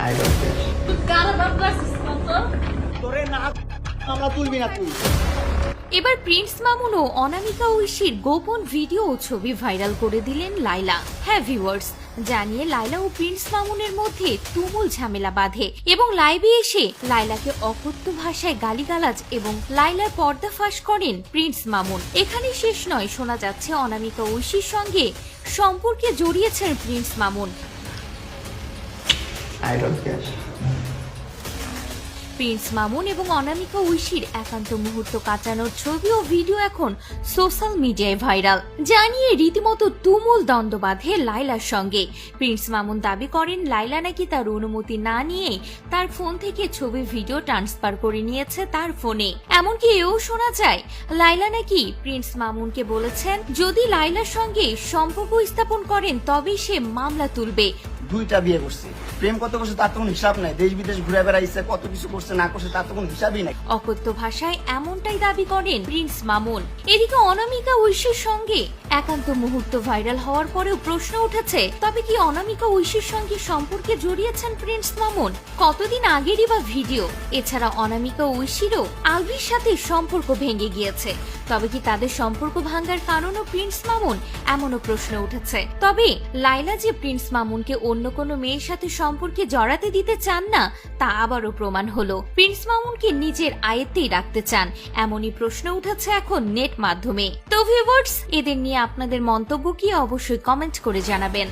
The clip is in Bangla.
I don't care. কারা বাপ রাখছিস তো? তোরে না আমরা তুলবি না তুই। এবার প্রিন্স মামুন ও অনামিকা ঐশীর গোপন ভিডিও ও ছবি ভাইরাল করে দিলেন লাইলা। হ্যাঁ ভিউয়ার্স, জানিয়ে লাইলা ও প্রিন্স মামুনের মধ্যে তুমুল ঝামেলা বাঁধে এবং লাইভে এসে লাইলাকে অকথ্য ভাষায় গালিগালাজ এবং লাইলার পর্দা ফাঁস করেন প্রিন্স মামুন। এখানে শেষ নয়, শোনা যাচ্ছে অনামিকা ঐশীর সঙ্গে সম্পর্কে জড়িয়েছেন Prince Mamun. I don't care. Prince Mamun এবং অনামিকা ঐশীর একান্ত মুহূর্ত কাটানোর ছবি ও ভিডিও এখন সোশ্যাল মিডিয়ায় ভাইরাল, জানিয়ে রীতিমতো তুমুল দ্বন্দ্ব বাঁধে লাইলার সঙ্গে। প্রিন্স মামুন দাবি করেন লাইলা নাকি তার অনুমতি না নিয়ে তার ফোন থেকে ছবি ভিডিও ট্রান্সফার করে নিয়েছে তার ফোনে। এমনকি এও শোনা যায় লাইলা নাকি প্রিন্স মামুনকে বলেছেন যদি লাইলার সঙ্গে সম্পর্ক স্থাপন করেন তবেই সে মামলা তুলবে। দুইটা বিয়ে করছে, প্রেম কত করছে তার তো কোনো হিসাব নাই, দেশ বিদেশ ঘুরে বেড়াইছে, কত কিছু করছে না করছে তার তো কোনো হিসাবই নাই। অকথ্য ভাষায় এমনটাই দাবি করেন প্রিন্স মামুন। এদিকে অনামিকা ঐশীর সঙ্গে একান্ত মুহূর্ত ভাইরাল হওয়ার পরেও প্রশ্ন উঠেছে, তবে কি অনামিকা ঐশীর সঙ্গে সম্পর্কে জড়িয়েছেন প্রিন্স মামুন? কতদিন আগেরই বা ভিডিও। এছাড়া অনামিকা ঐশীরও আলভির সাথে সম্পর্ক ভেঙে গিয়েছে, তবে কি তাদের সম্পর্ক ভাঙার কারণও প্রিন্স মামুন? এমনও প্রশ্ন উঠেছে। তবে লাইলা যে প্রিন্স মামুনকে অন্য কোনো মেয়ের সাথে সম্পর্কে জড়াতে দিতে চান না তা আবারও প্রমাণ হলো। প্রিন্স মামুনকে নিজের আয়ত্তেই রাখতে চান, এমনই প্রশ্ন উঠেছে এখন নেট মাধ্যমে। তো ভিউয়ার্স, এদের নিয়ে আপনাদের মন্তব্য কি অবশ্যই কমেন্ট করে জানাবেন।